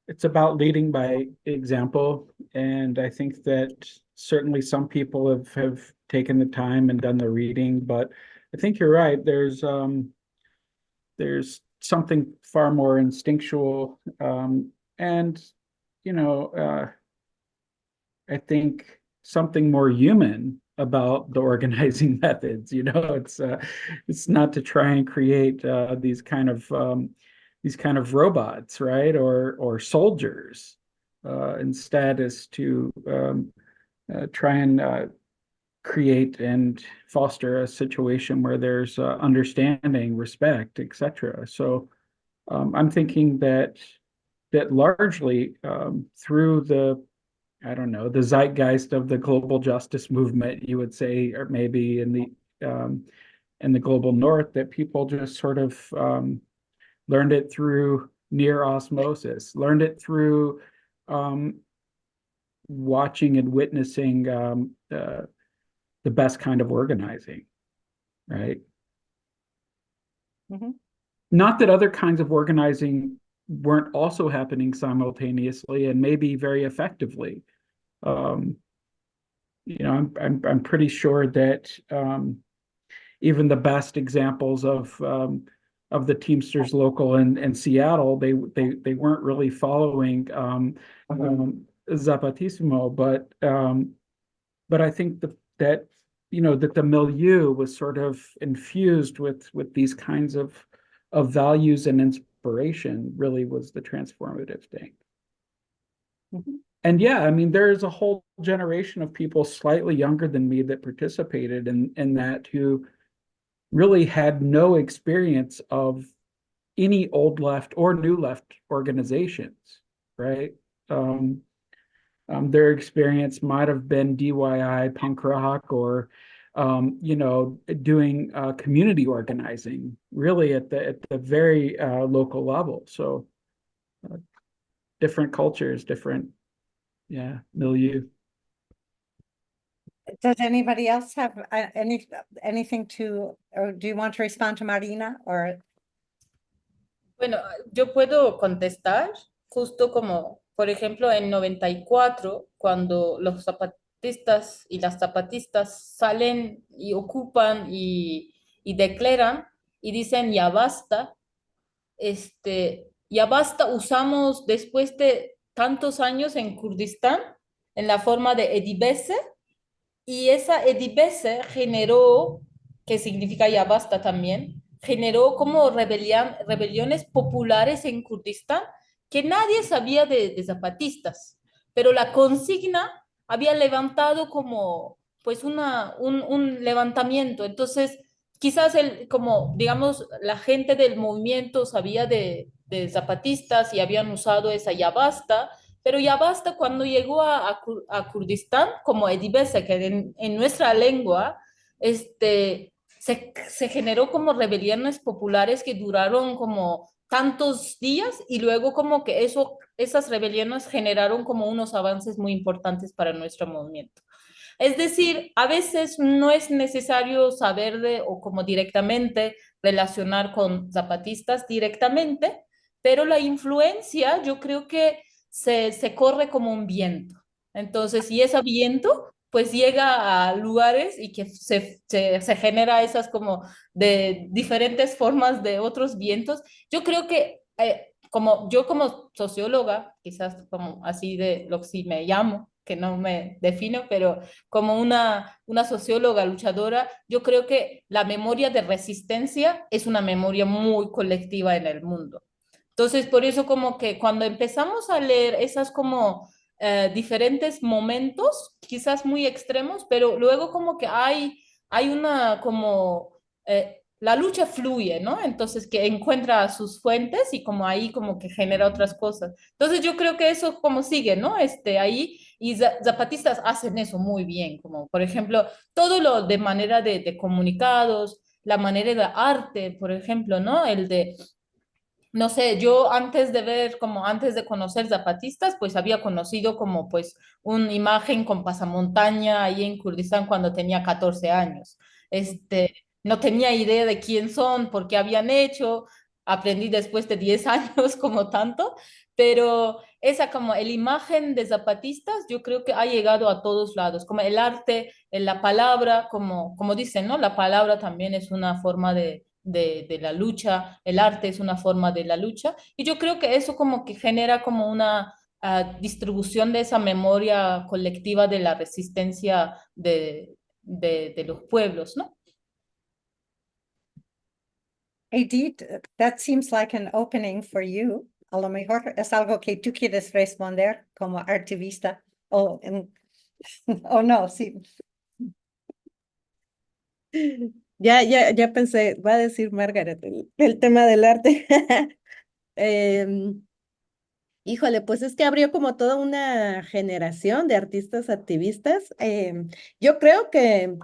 it's about leading by example, and I think that certainly some people have taken the time and done the reading, but I think you're right. There's something far more instinctual, and I think something more human about the organizing methods. It's not to try and create these kind of robots, right, or soldiers. Instead, is to try and create and foster a situation where there's understanding, respect, etc. So I'm thinking that largely through the zeitgeist of the global justice movement, you would say, or maybe in the global north, that people just sort of learned it through near osmosis, learned it through watching and witnessing the best kind of organizing, right? Mhm. Not that other kinds of organizing weren't also happening simultaneously and maybe very effectively. I'm pretty sure that even the best examples of the Teamsters local in Seattle, they weren't really following Zapatismo, but I think that the milieu was sort of infused with these kinds of values and inspiration really was the transformative thing. Mhm. And yeah, I mean, there's a whole generation of people slightly younger than me that participated in that, who really had no experience of any old left or new left organizations, right? Their experience might have been DIY, punk rock, or doing community organizing, really at the very local level. So different cultures, different milieu. Does anybody else have anything to, or do you want to respond to Marina, or? Bueno, yo puedo contestar justo como, por ejemplo, en 94, cuando los zapatistas y las zapatistas salen y ocupan y declaran y dicen ya basta, usamos después de tantos años en Kurdistán en la forma de Edibese, y esa Edibese generó, que significa ya basta también, generó como rebeliones populares en Kurdistán que nadie sabía de zapatistas, pero la consigna había levantado como pues un levantamiento. Entonces, quizás como digamos, la gente del movimiento sabía de zapatistas y habían usado esa ya basta, pero ya basta cuando llegó a Kurdistán, como Edibese, que en nuestra lengua, se generó como rebeliones populares que duraron como tantos días y luego como que esas rebeliones generaron como unos avances muy importantes para nuestro movimiento. Es decir, a veces no es necesario saber de o como directamente relacionar con zapatistas directamente, pero la influencia yo creo que se corre como un viento. Entonces, y ese viento pues llega a lugares y que se genera esas como de diferentes formas de otros vientos. Yo creo que como yo como socióloga, quizás como así de lo que sí me llamo, que no me defino, pero como una socióloga luchadora, yo creo que la memoria de resistencia es una memoria muy colectiva en el mundo. Entonces, por eso como que cuando empezamos a leer esas como diferentes momentos, quizás muy extremos, pero luego como que hay una como, la lucha fluye, ¿no? Entonces que encuentra sus fuentes y como ahí como que genera otras cosas. Entonces yo creo que eso como sigue, ¿no? Ahí, y zapatistas hacen eso muy bien, como por ejemplo, todo lo de manera de comunicados, la manera de arte, por ejemplo, ¿no? El de no sé, yo antes de ver, como antes de conocer zapatistas, pues había conocido como pues una imagen con pasamontaña ahí en Kurdistán cuando tenía 14 años. No tenía idea de quién son, por qué habían hecho, aprendí después de 10 años como tanto, pero esa como el imagen de zapatistas yo creo que ha llegado a todos lados, como el arte, en la palabra, como dicen, ¿no? La palabra también es una forma de la lucha, el arte es una forma de la lucha, y yo creo que eso como que genera como una distribución de esa memoria colectiva de la resistencia de los pueblos, ¿no? Edith, that seems like an opening for you. A lo mejor es algo que tú quieres responder como activista o no, sí. Ya pensé, va a decir Margaret el tema del arte. Em, Híjole, pues es que abrió como toda una generación de artistas activistas. Yo creo que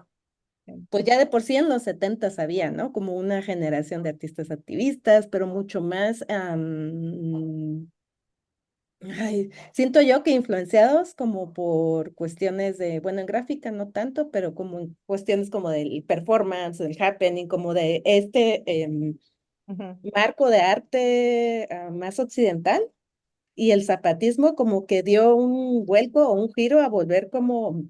pues ya de por sí en los 70 había, ¿no? Como una generación de artistas activistas, pero mucho más, siento yo que influenciados como por cuestiones de, bueno, en gráfica no tanto, pero como en cuestiones como del performance, del happening, como de Ujú. marco de arte más occidental. Y el zapatismo como que dio un vuelco o un giro a volver como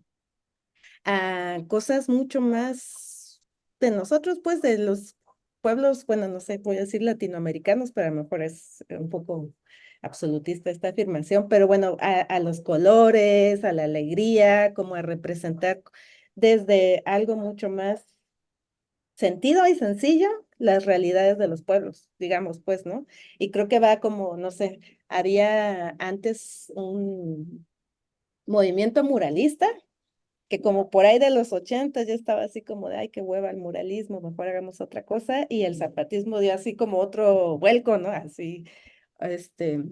a cosas mucho más de nosotros, pues de los pueblos, bueno, no sé, voy a decir latinoamericanos, pero a lo mejor es un poco absolutista esta afirmación, pero bueno, a los colores, a la alegría, como a representar desde algo mucho más sentido y sencillo las realidades de los pueblos, digamos, pues, ¿no? Y creo que va como, no sé, había antes un movimiento muralista que como por ahí de los 80 ya estaba así como de, ay, qué hueva el muralismo, mejor hagamos otra cosa, y el zapatismo dio así como otro vuelco, ¿no? Así, este,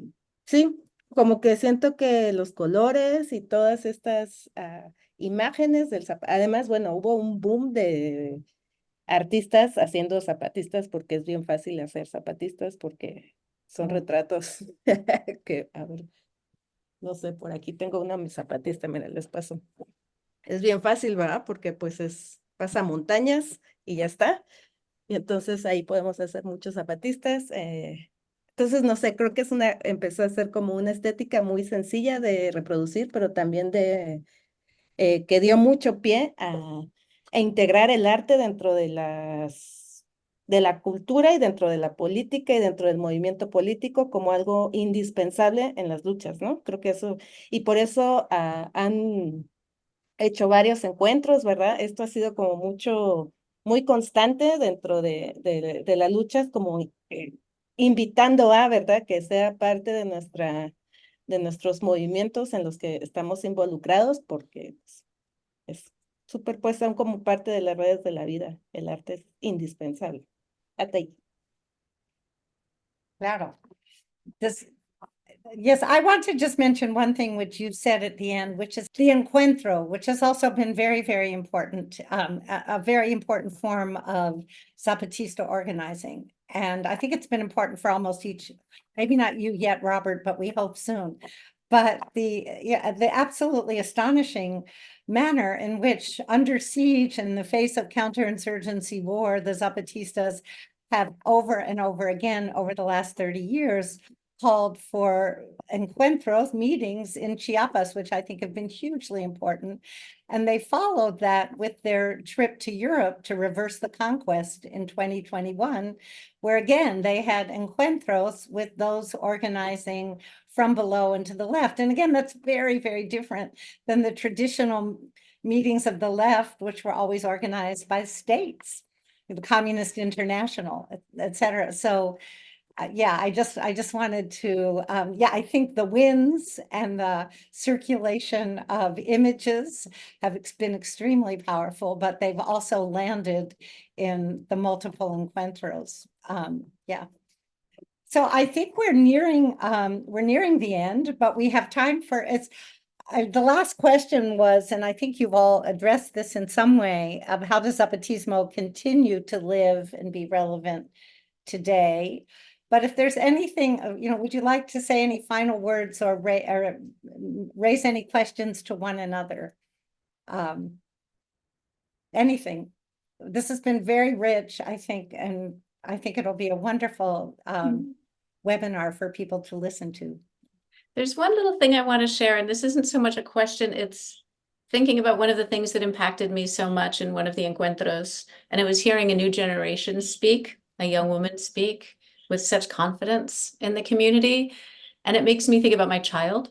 sí, como que siento que los colores y todas estas imágenes del zapato, además, bueno, hubo un boom de artistas haciendo zapatistas porque es bien fácil hacer zapatistas porque son retratos que, a ver, no sé, por aquí tengo una mi zapatista, mira, les paso. Es bien fácil, ¿verdad? Porque pues pasa montañas y ya está. Y entonces ahí podemos hacer muchos zapatistas. Entonces, no sé, creo que empezó a ser como una estética muy sencilla de reproducir, pero también que dio mucho pie a integrar el arte dentro de la cultura y dentro de la política y dentro del movimiento político como algo indispensable en las luchas, ¿no? Creo que eso, y por eso han hecho varios encuentros, ¿verdad? Esto ha sido como muy constante dentro de las luchas, como invitando a, ¿verdad?, que sea parte de nuestros movimientos en los que estamos involucrados, porque pues, es superpuesta son como parte de las redes de la vida. El arte es indispensable. Hasta ahí. Claro. This, yes, I want to just mention one thing which you said at the end, which is the encuentro, which has also been very, very important, a very important form of Zapatista organizing. And I think it's been important for almost each, maybe not you yet, Robert, but we hope soon. But the absolutely astonishing manner in which, under siege in the face of counterinsurgency war, the Zapatistas have over and over again over the last 30 years called for encuentros, meetings in Chiapas, which I think have been hugely important. And they followed that with their trip to Europe to reverse the conquest in 2021, where again, they had encuentros with those organizing from below and to the left. And again, that's very, very different than the traditional meetings of the left, which were always organized by states, the Communist International, et cetera. So yeah, I just wanted to, yeah, I think the winds and the circulation of images have been extremely powerful, but they've also landed in the multiple encuentros. Yeah. So I think we're nearing the end, but we have time for it's. The last question was, and I think you've all addressed this in some way, of how does Zapatismo continue to live and be relevant today? But if there's anything, would you like to say any final words or raise any questions to one another? Anything. This has been very rich, I think, and I think it'll be a wonderful webinar for people to listen to. There's one little thing I want to share, and this isn't so much a question, it's thinking about one of the things that impacted me so much in one of the encuentros, and it was hearing a new generation speak, a young woman speak with such confidence in the community. And it makes me think about my child,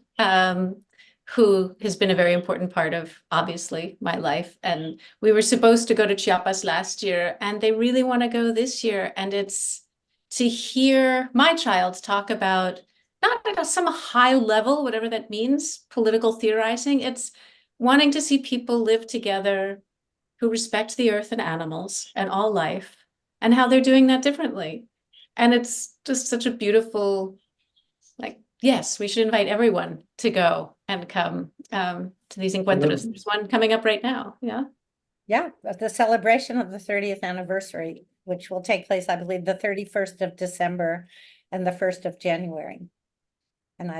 who has been a very important part of, obviously, my life. And we were supposed to go to Chiapas last year, and they really want to go this year. And it's to hear my child talk about, not at some high level, whatever that means, political theorizing. It's wanting to see people live together who respect the earth and animals and all life, and how they're doing that differently. And it's just such a beautiful, like, yes, we should invite everyone to go and come to these encuentros. There's one coming up right now. Yeah. Yeah, the celebration of the 30th anniversary, which will take place, I believe, the 31st of December and the 1st of January. And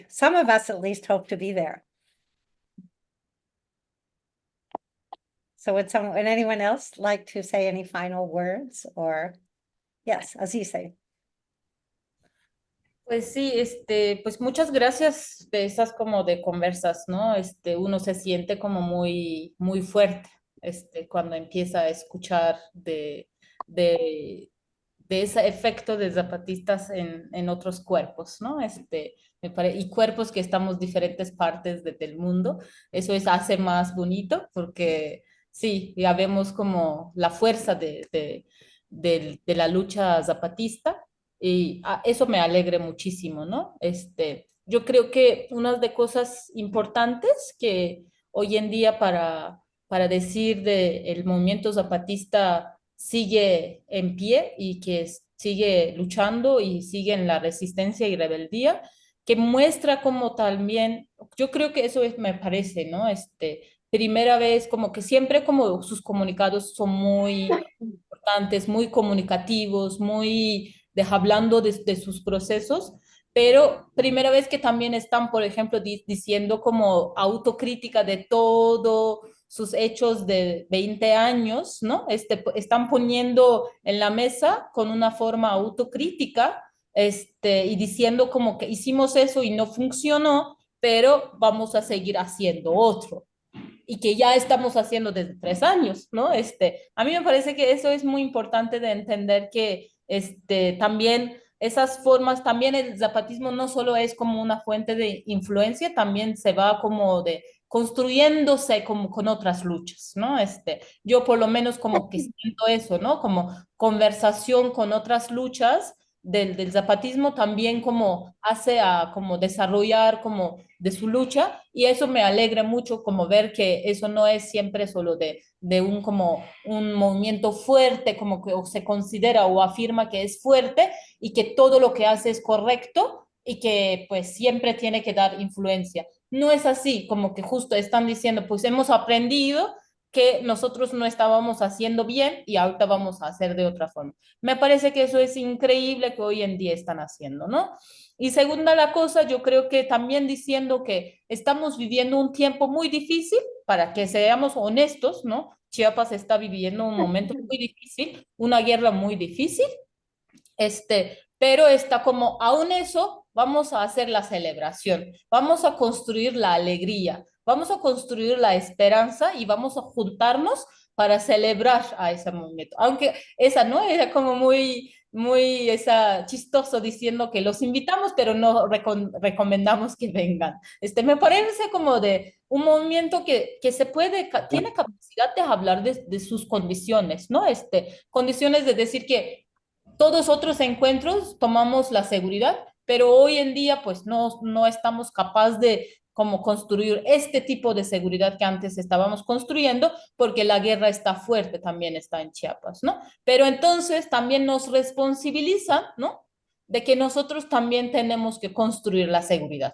some of us at least hope to be there. So would anyone else like to say any final words or, yes, Azize? Pues sí, pues muchas gracias de esas como de conversas, ¿no? Uno se siente como muy, muy fuerte, cuando empieza a escuchar de ese efecto de zapatistas en otros cuerpos, ¿no? Y cuerpos que estamos diferentes partes del mundo. Eso hace más bonito porque sí, ya vemos como la fuerza de la lucha zapatista y eso me alegre muchísimo, ¿no? Yo creo que una de cosas importantes que hoy en día para decir el movimiento zapatista sigue en pie y que sigue luchando y sigue en la resistencia y rebeldía, que muestra como también, yo creo que eso me parece, ¿no? Primera vez, como que siempre como sus comunicados son muy importantes, muy comunicativos, muy hablando de sus procesos, pero primera vez que también están, por ejemplo, diciendo como autocrítica de todo sus hechos de 20 años, ¿no? Están poniendo en la mesa con una forma autocrítica, y diciendo como que hicimos eso y no funcionó, pero vamos a seguir haciendo otro y que ya estamos haciendo desde 3 años, ¿no? A mí me parece que eso es muy importante de entender que también esas formas, también el zapatismo no solo es como una fuente de influencia, también se va como de construyéndose como con otras luchas, ¿no? Yo por lo menos como que siento eso, ¿no? Como conversación con otras luchas del zapatismo también como hace a como desarrollar como de su lucha y eso me alegra mucho como ver que eso no es siempre solo de un como un movimiento fuerte como que o se considera o afirma que es fuerte y que todo lo que hace es correcto y que pues siempre tiene que dar influencia. No es así, como que justo están diciendo, pues hemos aprendido que nosotros no estábamos haciendo bien y ahorita vamos a hacer de otra forma. Me parece que eso es increíble que hoy en día están haciendo, ¿no? Y segunda la cosa, yo creo que también diciendo que estamos viviendo un tiempo muy difícil, para que seamos honestos, ¿no? Chiapas está viviendo un momento muy difícil, una guerra muy difícil, pero está como, aún eso, vamos a hacer la celebración, vamos a construir la alegría, vamos a construir la esperanza y vamos a juntarnos para celebrar a ese momento. Aunque esa no era como muy esa chistoso diciendo que los invitamos, pero no recomendamos que vengan. Me parece como de un movimiento que se puede, tiene capacidad de hablar de sus condiciones, ¿no? Condiciones de decir que todos otros encuentros tomamos la seguridad, pero hoy en día pues no estamos capaces de como construir este tipo de seguridad que antes estábamos construyendo, porque la guerra está fuerte, también está en Chiapas, ¿no? Pero entonces también nos responsabilizan, ¿no? De que nosotros también tenemos que construir la seguridad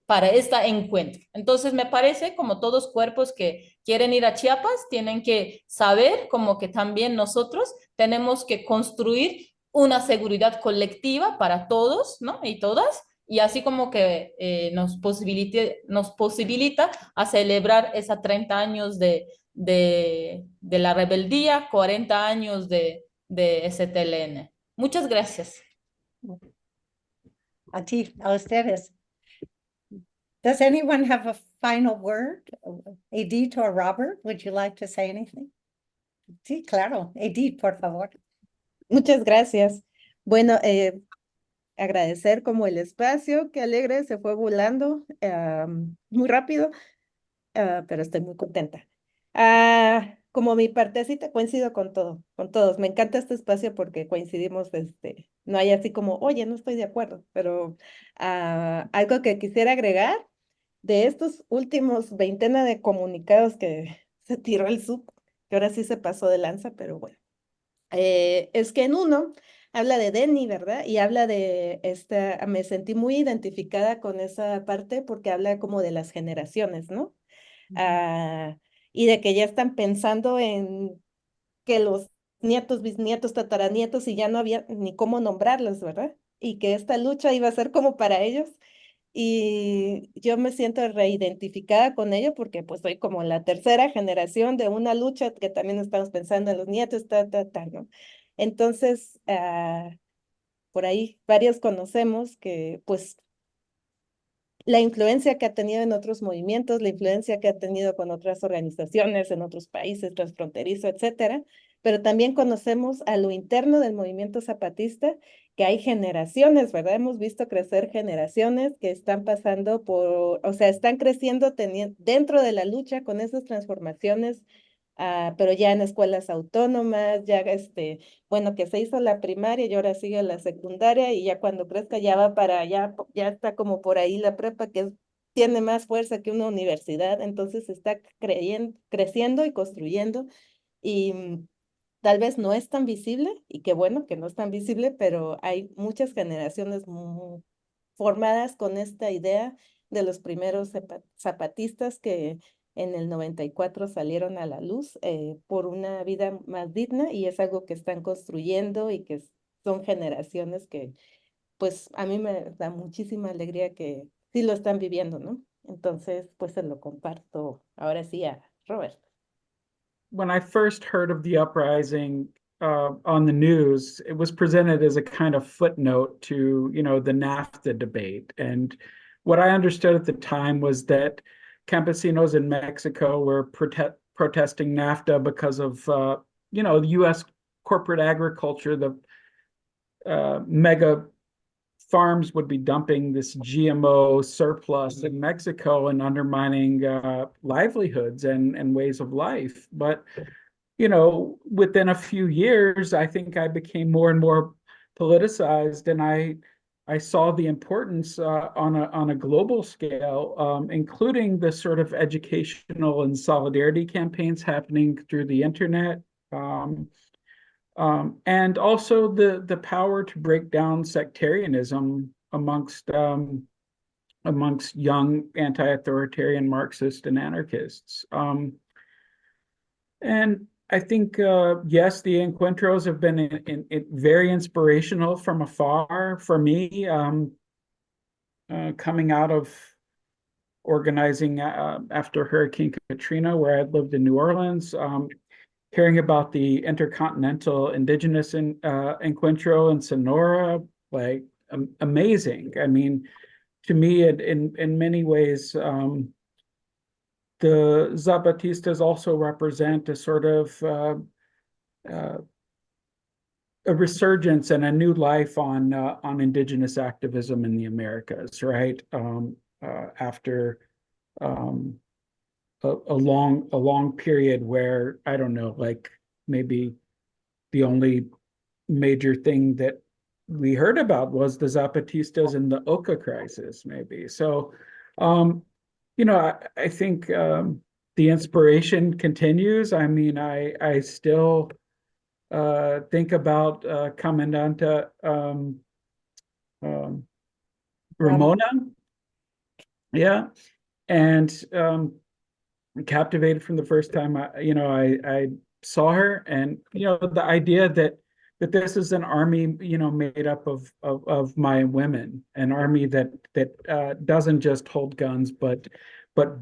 para este encuentro. Entonces me parece como todos cuerpos que quieren ir a Chiapas tienen que saber como que también nosotros tenemos que construir una seguridad colectiva para todos, ¿no? Y todas, y así como que nos posibilita a celebrar esos 30 años de la rebeldía, 40 años de STLN. Muchas gracias. A ti, a ustedes. Does anyone have a final word? Edith or Robert, would you like to say anything? Sí, claro. Edith, por favor. Muchas gracias. Bueno, agradecer como el espacio, qué alegre, se fue volando muy rápido, pero estoy muy contenta. Como mi partecita, coincido con todos. Me encanta este espacio porque coincidimos, no hay así como, oye, no estoy de acuerdo, pero algo que quisiera agregar de estos últimos veintena de comunicados que se tiró el sub, que ahora sí se pasó de lanza, pero bueno. Es que en uno habla de Denny, ¿verdad? Y habla de esta, me sentí muy identificada con esa parte porque habla como de las generaciones, ¿no? Y de que ya están pensando en que los nietos, bisnietos, tataranietos y ya no había ni cómo nombrarlos, ¿verdad? Y que esta lucha iba a ser como para ellos. Y yo me siento reidentificada con ello porque pues soy como la tercera generación de una lucha que también estamos pensando en los nietos, ¿no? Entonces, por ahí varios conocemos que pues la influencia que ha tenido en otros movimientos, la influencia que ha tenido con otras organizaciones en otros países, transfronterizo, etcétera, pero también conocemos a lo interno del movimiento zapatista, que hay generaciones, ¿verdad? Hemos visto crecer generaciones que están pasando por, o sea, están creciendo dentro de la lucha con esas transformaciones, pero ya en escuelas autónomas, ya bueno, que se hizo la primaria y ahora sigue la secundaria y ya cuando crezca ya va para allá, ya está como por ahí la prepa que tiene más fuerza que una universidad, entonces está creciendo y construyendo y tal vez no es tan visible y qué bueno que no es tan visible, pero hay muchas generaciones formadas con esta idea de los primeros zapatistas que en el 94 salieron a la luz por una vida más digna y es algo que están construyendo y que son generaciones que pues a mí me da muchísima alegría que sí lo están viviendo, ¿no? Entonces pues se lo comparto ahora sí a Robert. When I first heard of the uprising on the news, it was presented as a kind of footnote to, the NAFTA debate. And what I understood at the time was that campesinos in Mexico were protesting NAFTA because of, the U.S. corporate agriculture, the mega farms would be dumping this GMO surplus in Mexico and undermining livelihoods and ways of life. But, you know, within a few years, I think I became more and more politicized, and I saw the importance on a global scale, including the sort of educational and solidarity campaigns happening through the internet. And also the power to break down sectarianism amongst young anti-authoritarian Marxists and anarchists. And I think, yes, the encuentros have been very inspirational from afar for me, coming out of organizing after Hurricane Katrina, where I lived in New Orleans. Hearing about the Intercontinental Indigenous Encuentro in Sonora, like amazing. I mean, to me, in many ways, the Zapatistas also represent a sort of a resurgence and a new life on indigenous activism in the Americas, right? After a long period where, I don't know, like maybe the only major thing that we heard about was the Zapatistas and the Oca crisis, maybe. So, you know, I think the inspiration continues. I mean, I still think about Comandante Ramona. Yeah. And captivated from the first time I saw her, and the idea that this is an army made up of Mayan women, an army that doesn't just hold guns but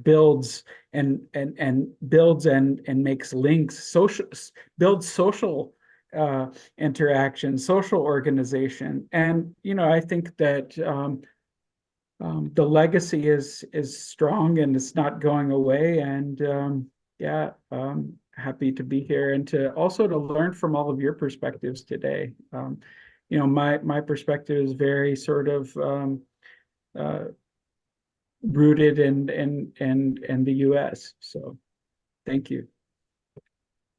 builds and makes links, builds social interaction, social organization. And I think that the legacy is strong and it's not going away. And happy to be here and to learn from all of your perspectives today. My perspective is very sort of rooted in the U.S. So thank you.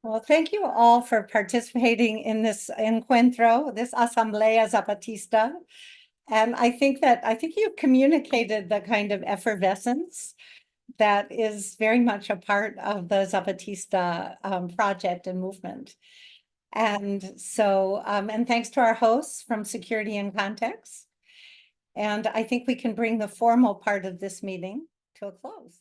Well, thank you all for participating in this encuentro, this Asamblea Zapatista. And I think you've communicated the kind of effervescence that is very much a part of the Zapatista project and movement. And so, and thanks to our hosts from Security in Context. And I think we can bring the formal part of this meeting to a close.